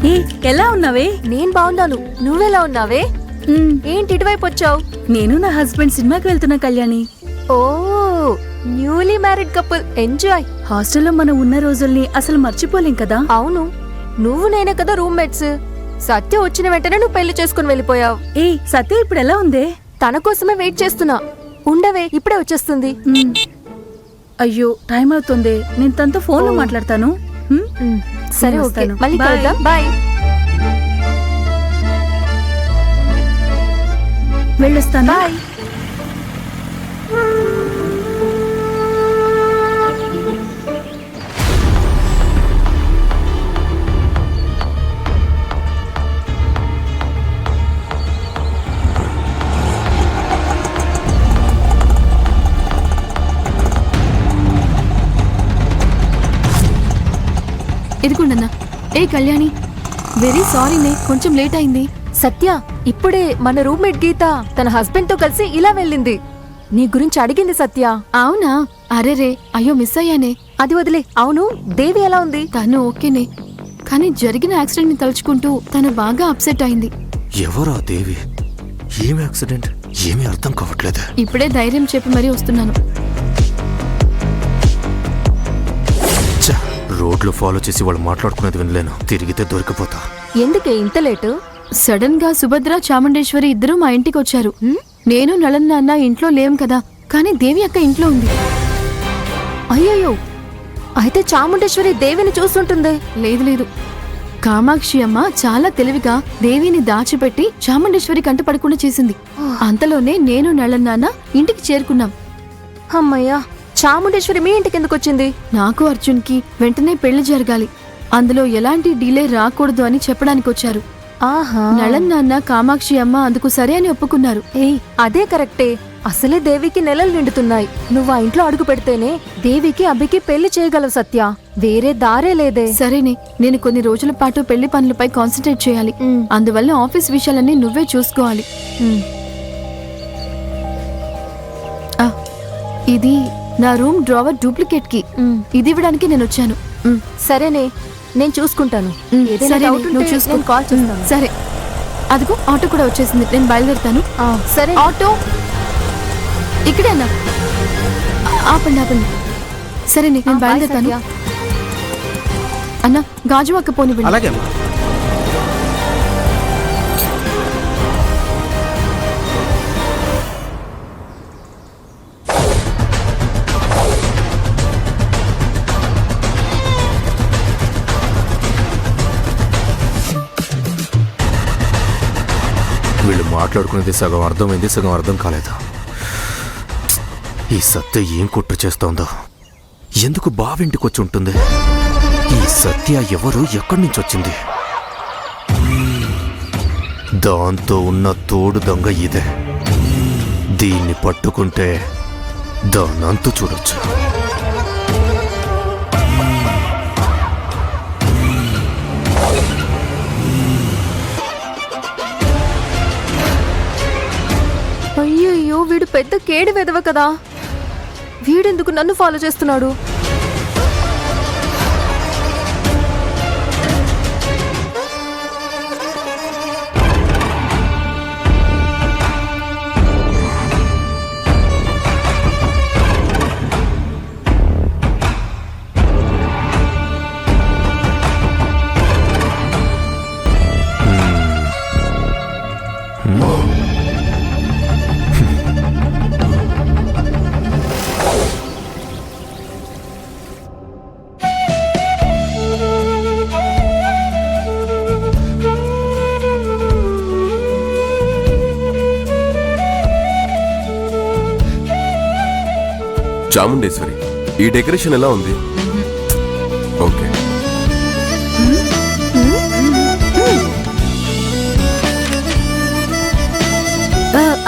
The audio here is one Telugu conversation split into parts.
ఏ ఎలా ఉన్నావే? నేను బాగున్నాను, నువ్వెలా ఉన్నావే? ఏంటి ఇటువైపు వచ్చావు? నేను నా హస్బెండ్ సినిమాకి వెళ్తున్నా కళ్యాణి. ఓ న్యూలీ మ్యారీడ్ కపుల్, ఎంజాయ్. హాస్టల్లో మనం ఉన్న రోజుల్ని అసలు మర్చిపోలేం కదా. అవును, నువ్వు నేనే కదా రూమ్మేట్స్. సత్య వచ్చిన వెంటనే నువ్వు పెళ్లి చేసుకుని వెళ్ళిపోయావు. ఏ సత్య ఇప్పుడు ఎలా ఉందే? తన కోసమే వెయిట్ చేస్తున్నా. ఉండవే, ఇప్పుడే వచ్చేస్తుంది. అయ్యో టైం అవుతుంది, నేను తనతో ఫోన్లో మాట్లాడతాను. సరే ఓకే, మళ్ళీ కలుద్దాం. బాయ్. వెళ్ళొస్తాను. బాయ్. ఇదిగోండన్నా. ఏ కళ్యాణి, వెరీ సారీనే, కొంచెం లేట్ అయింది. సత్య ఇప్పుడే మన రూమ్మేట్ గీత తన హస్బెండ్ తో కలిసి ఇలా వెళ్ళింది. నీ గురించి అడిగింది సత్య. అవునా? అరేరే, అయ్యో మిస్ అయ్యానే. అది వదిలే. అవును, దేవి ఎలా ఉంది? తను ఓకేనే, కానీ జరిగిన యాక్సిడెంట్ ని తలుచుకుంటూ తను బాగా అప్సెట్ అయింది. ఎవరా దేవి? ఏమి యాక్సిడెంట్? ఏమీ అర్థం కావట్లేదు. ఇప్పుడే ధైర్యం చెప్పి మరీ వస్తున్నాను. రోడ్లు ఫాలో చేసి వాళ్ళు మాట్లాడుకునేది వినలేను. తిరిగితే దొరికిపోతా. ఎందుకే ఇంత లేటు? సడన్ గా సుభద్ర, చాముండేశ్వరి ఇద్దరు మా ఇంటికి వచ్చారు. నేను నళన్ నాన్న ఇంట్లో లేం కదా, కానీ దేవి అక్క ఇంట్లో ఉంది. అయ్యయ్యో, అయితే చాముండేశ్వరి దేవిని చూస్తుంటుంది. లేదు లేదు, కామాక్షి అమ్మ చాలా తెలివిగా దేవిని దాచిపెట్టి చాముండేశ్వరి కంట పడకుండా చేసింది. అంతలోనే నేను నళన్ నాన్న ఇంటికి చేరుకున్నాం. అమ్మయ్యా, చాముండేశ్వరి మీ ఇంటికి ఎందుకు వచ్చింది? నాకు అర్జున్ కి వెంటనే పెళ్లి జరగాలి, అందులో ఎలాంటి డిలే రాకూడదు అని చెప్పడానికి వచ్చారు. ఆహా, నళన్ నాన్న, కామాక్షి అమ్మ అందుకు సరే అని ఒప్పుకున్నారు. ఏయ్, అదే కరెక్టే. అసలే దేవికి నెలలు నిండుతున్నాయి. నువ్వు ఆ ఇంట్లో అడుగు పెడితేనే దేవికి అభికి పెళ్లి చేయగలవు సత్య. వేరే దారే లేదే. సరేనే, నేను కొన్ని రోజుల పాటు పెళ్లి పనులపై కాన్సన్ట్రేట్ చేయాలి. అందువల్ల ఆఫీస్ విషయాలన్నీ నువ్వే చూసుకోవాలి. ఇది నా రూమ్ డ్రావర్ డూప్లికేట్ కి. ఇది ఇవ్వడానికి నేను వచ్చాను. సరేనే, నేను చూసుకుంటాను. సరే, నువ్వు చూసుకో. కాల్ చేస్తాను. సరే, అదిగో ఆటో కూడా వచ్చేసింది, నేను బయలుదేరుతాను. సరే. ఆటో ఇక్కడే అన్నా. ఆపండి ఆపండి. సరే నేను బయలుదేరుతాను. అన్నా, గాజు అక్క పోనివ్వండి. అలాగే. వీళ్ళు మాట్లాడుకునేది సగం అర్థమైంది, సగం అర్థం కాలేదు. ఈ సత్య ఏం కుట్ర చేస్తోందో, ఎందుకు బావింటికి వచ్చి ఉంటుంది? ఈ సత్య ఎవరు, ఎక్కడి నుంచి వచ్చింది? దాంతో ఉన్న తోడు దొంగ ఇదే. దీన్ని పట్టుకుంటే దానంతు చూడొచ్చు. అయ్యయ్యో, వీడు పెద్ద కేడి వెదవ కదా. వీడెందుకు నన్ను ఫాలో చేస్తున్నాడు? చాముండేశ్వరి, ఈ డెకరేషన్ ఎలా ఉంది? ఓకే.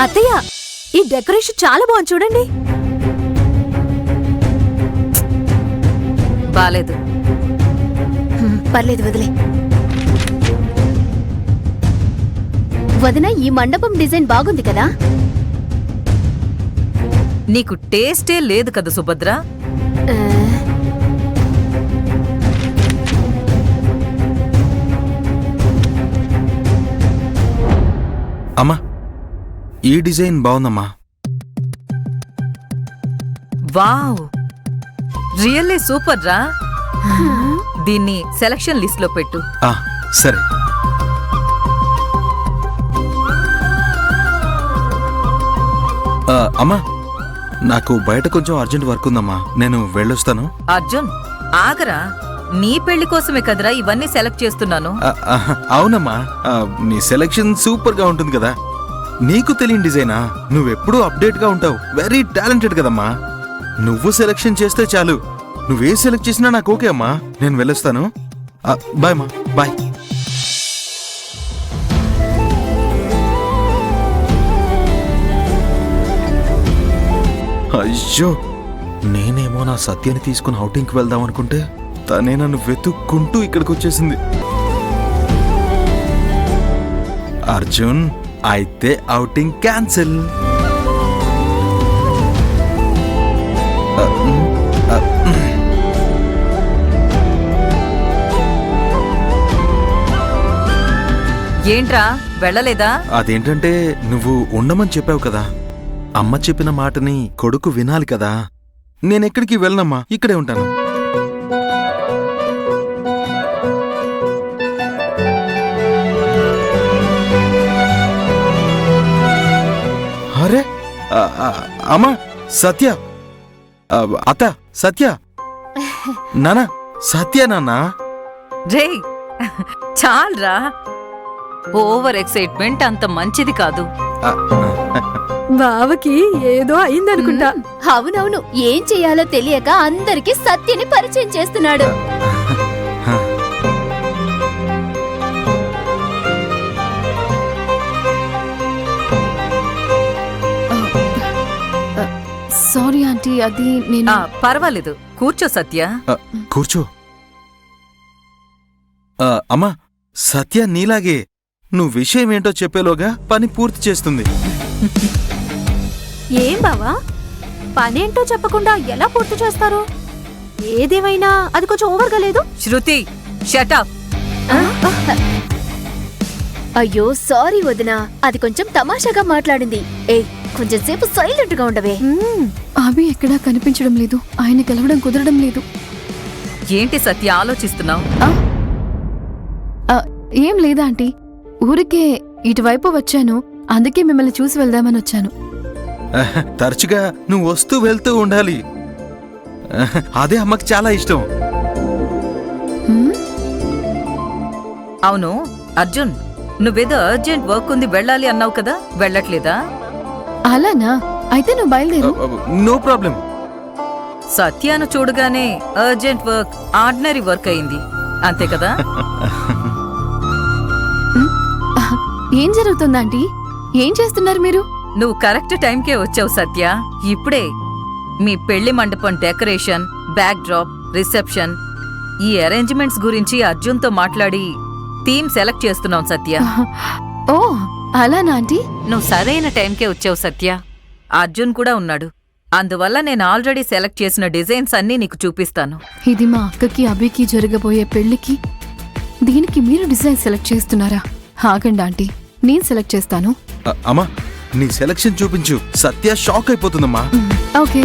అత్తయ్య, ఈ డెకరేషన్ చాలా బాగుంది చూడండి. బాలేదు. పర్లేదు, వదిలే. వదిన, ఈ మండపం డిజైన్ బాగుంది కదా? నీకు టేస్టే లేదు కదా సుభద్ర. అమ్మా ఈ డిజైన్ బాగుందమ్మా. వావ్, రియల్లీ సూపర్ రా. దీన్ని సెలక్షన్ లిస్ట్ లో పెట్టు. ఆ, సరే. అమ్మా నాకు బయట కొంచెం అర్జెంట్ వర్క్ ఉందమ్మా, నేను వెళ్ళొస్తాను. అర్జున్ ఆగరా, నీ పెళ్లి కోసమే కదరా ఇవన్నీ సెలెక్ట్ చేస్తున్నాను. అవునమ్మా, నీ సెలెక్షన్ సూపర్ గా ఉంటుంది కదా. నీకు తెలియని డిజైనా? నువ్వెప్పుడూ అప్డేట్ గా ఉంటావు, వెరీ టాలెంటెడ్ కదమ్మా. నువ్వు సెలెక్షన్ చేస్తే చాలు, నువ్వే సెలెక్ట్ చేసినా నాకు ఓకే అమ్మా. నేను వెళ్ళొస్తాను. బాయ్ అమ్మా, బాయ్. అయ్యో, నేనేమో నా సత్యాన్ని తీసుకుని ఔటింగ్కి వెళ్దాం అనుకుంటే తనే నన్ను వెతుక్కుంటూ ఇక్కడికి వచ్చేసింది. అర్జున్, అయితే ఔటింగ్ క్యాన్సిల్. ఏంట్రా వెళ్ళలేదా? అదేంటంటే నువ్వు ఉండమని చెప్పావు కదా, అమ్మ చెప్పిన మాటని కొడుకు వినాలి కదా. నేనెక్కడికి వెళ్ళనమ్మా, ఇక్కడే ఉంటాను. అరే అమ్మా, సత్య, అత్త, సత్య, నానా, సత్య, నాన్నా. రే చాల్రా, ఓవర్ ఎక్సైట్మెంట్ అంత మంచిది కాదు. బావకి ఏదో అయిందనుకుంటా. అవునవును, ఏం చెయ్యాలో తెలియక అందరికి సత్యని పరిచయం చేస్తున్నాడు. సారీ ఆంటీ, అది నేను పర్వాలేదు, కూర్చో సత్య. కూర్చో. అమ్మా, సత్య నీలాగే నువ్వు విషయం ఏంటో చెప్పేలోగా పని పూర్తి చేస్తుంది. ఏం బావా, పనేంటో చెప్పకుండా ఎలా పూర్తి చేస్తారు? ఏదేమైనా అది కొంచెం ఓవర్గా లేదు? శృతి, షటప్. అయ్యో సారీ వదినా, అది కొంచెం తమాషాగా మాట్లాడింది. ఏ కొంచెం సేపు సైలెంట్ గా ఉండవే. అభి ఎక్కడా కనిపించడం లేదు, ఆయన కలవడం కుదరడం లేదు. ఏంటి సత్య ఆలోచిస్తున్నావు? ఏం లేదా ఆంటీ, ఊరికే ఇటువైపు వచ్చాను, అందుకే మిమ్మల్ని చూసి వెళ్దామని వచ్చాను. తరచుగా నువ్వు వస్తూ వెళ్తూ ఉండాలి, అదే అమ్మకి చాలా ఇష్టం. అవును అర్జున్, నువ్వేదో అర్జెంట్ వర్క్ ఉంది వెళ్ళాలి అన్నావు కదా, వెళ్ళట్లేదా? అలానా? అయితే నువ్వు బయలుదేరు. No problem. సత్యాను చూడగానే అర్జెంట్ వర్క్ ఆర్డినరీ వర్క్ అయింది, అంతే కదా? ఏం జరుగుతుంది ఆంటీ? ఏం చేస్తున్నారు మీరు? నువ్వు కరెక్ట్ టైంకే వచ్చావు సత్య. ఇప్పుడే మీ పెళ్లి మండపం డెకరేషన్, బ్యాక్ డ్రాప్, రిసెప్షన్, ఈ అరేంజ్మెంట్స్ గురించి అర్జున్తో మాట్లాడి థీమ్ సెలెక్ట్ చేస్తున్నాం సత్య. ఓ అలానా ఆంటీ? నువ్వు సరైన టైంకే వచ్చావు సత్య. అర్జున్ కూడా ఉన్నాడు, అందువల్ల నేను ఆల్రెడీ సెలెక్ట్ చేసిన డిజైన్స్ అన్నీ నీకు చూపిస్తాను. ఇది మా అక్కకి అభికి జరగబోయే పెళ్లికి, దీనికి మీరు డిజైన్ సెలెక్ట్ చేస్తున్నారా? ఆగండి ఆంటీ, నేను సెలెక్ట్ చేస్తాను. అమ్మా, నీ సెలక్షన్ చూపించు, సత్య షాక్ అయిపోతుందమ్మా. ఓకే.